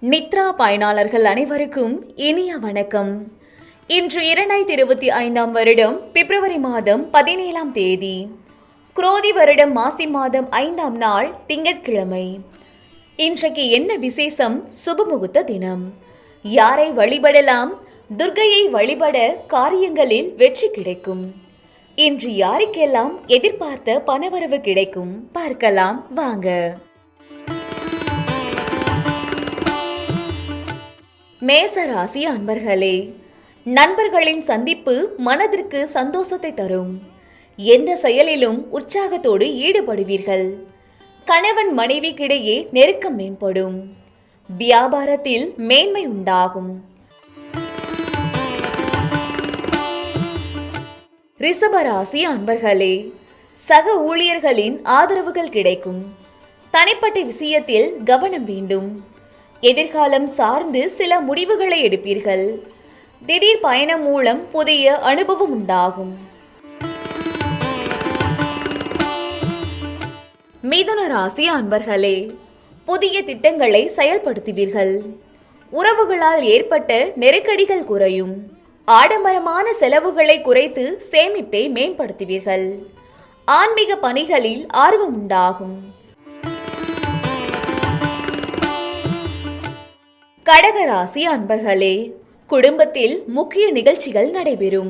நித்ரா பயனாளர்கள் அனைவருக்கும் இனிய வணக்கம். இன்று 2025 வருடம் பிப்ரவரி மாதம் 17ஆம் தேதி, குரோதி வருடம் மாசி மாதம் 5ஆம் நாள் திங்கட்கிழமை. இன்றைக்கு என்ன விசேஷம்? சுபமுகூர்த்த தினம். யாரை வழிபடலாம்? துர்க்கையை வழிபட காரியங்களில் வெற்றி கிடைக்கும். இன்று யாருக்கெல்லாம் எதிர்பார்த்த பணவரவு கிடைக்கும் பார்க்கலாம் வாங்க. மேசராசி அன்பர்களே, நண்பர்களின் சந்திப்பு மனதிற்கு சந்தோஷத்தை தரும். எந்த செயலிலும் உற்சாகத்தோடு ஈடுபடுவீர்கள். கணவன் மனைவிக்கிடையே நெருக்கம் மேம்படும். வியாபாரத்தில் மேன்மை உண்டாகும். ரிஷபராசி அன்பர்களே, சக ஊழியர்களின் ஆதரவுகள் கிடைக்கும். தனிப்பட்ட விஷயத்தில் கவனம் வேண்டும். எதிர்காலம் சார்ந்து சில முடிவுகளை எடுப்பீர்கள். திடீர் பயணம் மூலம் புதிய அனுபவம் உண்டாகும். மிதுன ராசி அன்பர்களே, புதிய திட்டங்களை செயல்படுத்துவீர்கள். உறவுகளால் ஏற்பட்ட நெருக்கடிகள் குறையும். ஆடம்பரமான செலவுகளை குறைத்து சேமிப்பை மேம்படுத்துவீர்கள். ஆன்மீக பணிகளில் ஆர்வம் உண்டாகும். கடகராசி அன்பர்களே, குடும்பத்தில் முக்கிய நிகழ்ச்சிகள் நடைபெறும்.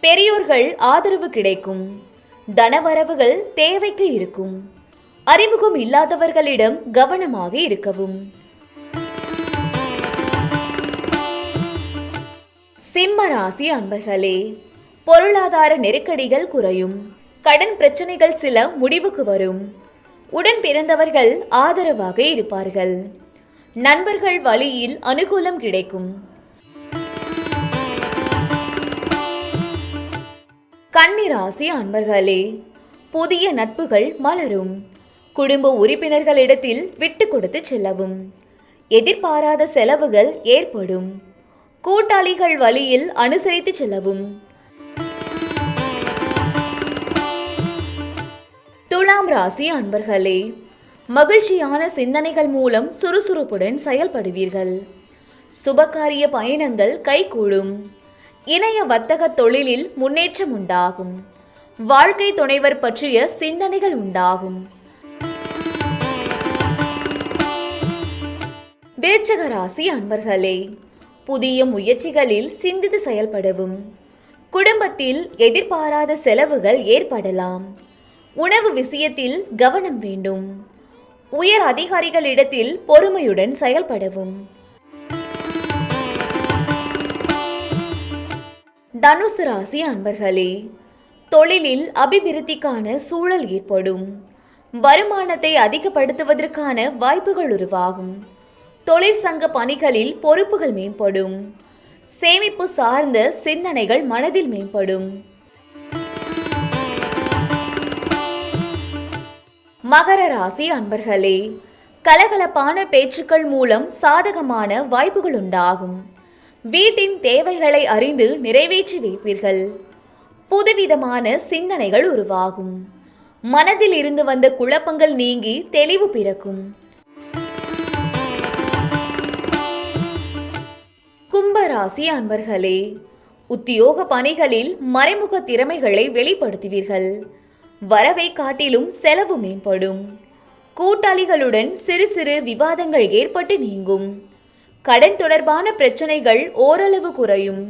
பெரியோர்கள் ஆதரவு கிடைக்கும். தனவரவுகள் தேவைக்கு இருக்கும். அறிமுகம் இல்லாதவர்களிடம் கவனமாக இருக்கவும். சிம்ம ராசி அன்பர்களே, பொருளாதார நெருக்கடிகள் குறையும். கடன் பிரச்சனைகள் சில முடிவுக்கு வரும். உடன் பிறந்தவர்கள் ஆதரவாக இருப்பார்கள். நண்பர்கள் வழியில் அனுகூலம் கிடைக்கும். கன்னிராசி அன்பர்களே, புதிய நட்புகள் மலரும். குடும்ப உறுப்பினர்களிடத்தில் விட்டு கொடுத்து செல்லவும். எதிர்பாராத செலவுகள் ஏற்படும். கூட்டாளிகள் வழியில் அனுசரித்து செல்லவும். துலாம் ராசி அன்பர்களே, மகிழ்ச்சியான சிந்தனைகள் மூலம் சுறுசுறுப்புடன் செயல்படுவீர்கள். சுபகாரிய பயணங்கள் கைகூடும். இணைய வர்த்தக தொழிலில் முன்னேற்றம் உண்டாகும். வாழ்க்கை துணைவர் பற்றிய சிந்தனைகள் உண்டாகும். விருச்சிக ராசி அன்பர்களே, புதிய முயற்சிகளில் சிந்தித்து செயல்படவும். குடும்பத்தில் எதிர்பாராத செலவுகள் ஏற்படலாம். உணவு விஷயத்தில் கவனம் வேண்டும். உயர் அதிகாரிகளிடத்தில் பொறுமையுடன் செயல்படவும். தனுசு ராசி அன்பர்களே, தொழிலில் அபிவிருத்திக்கான சூழல் ஏற்படும். வருமானத்தை அதிகப்படுத்துவதற்கான வாய்ப்புகள் உருவாகும். தொழிற்சங்க பணிகளில் பொறுப்புகள் மேம்படும். சேமிப்பு சார்ந்த சிந்தனைகள் மனதில் மேம்படும். மகர ராசி அன்பர்களே, கலகலப்பான பேச்சுக்கள் மூலம் சாதகமான வாய்ப்புகள் உண்டாகும். வீட்டின் தேவைகளை அறிந்து நிறைவேற்றி வைப்பீர்கள். புதுவிதமான சிந்தனைகள் உருவாகும். மனதில் இருந்து வந்த குழப்பங்கள் நீங்கி தெளிவு பிறக்கும். கும்பராசி அன்பர்களே, உத்தியோக பணிகளில் மறைமுக திறமைகளை வெளிப்படுத்துவீர்கள். வரவை காட்டிலும் செலவு மேம்படும். கூட்டாளிகளுடன் சிறு சிறு விவாதங்கள் ஏற்பட்டு நீங்கும். கடன் தொடர்பான பிரச்சனைகள் ஓரளவு குறையும்.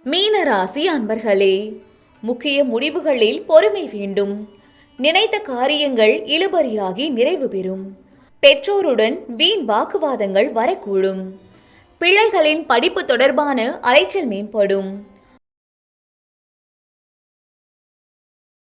மீன ராசி அன்பர்களே, முக்கிய முடிவுகளில் பொறுமை வேண்டும். நினைத்த காரியங்கள் இழுபறியாகி நிறைவு பெறும். பெற்றோருடன் வீண் வாக்குவாதங்கள் வரக்கூடும். பிள்ளைகளின் படிப்பு தொடர்பான அலைச்சல் மேம்படும்.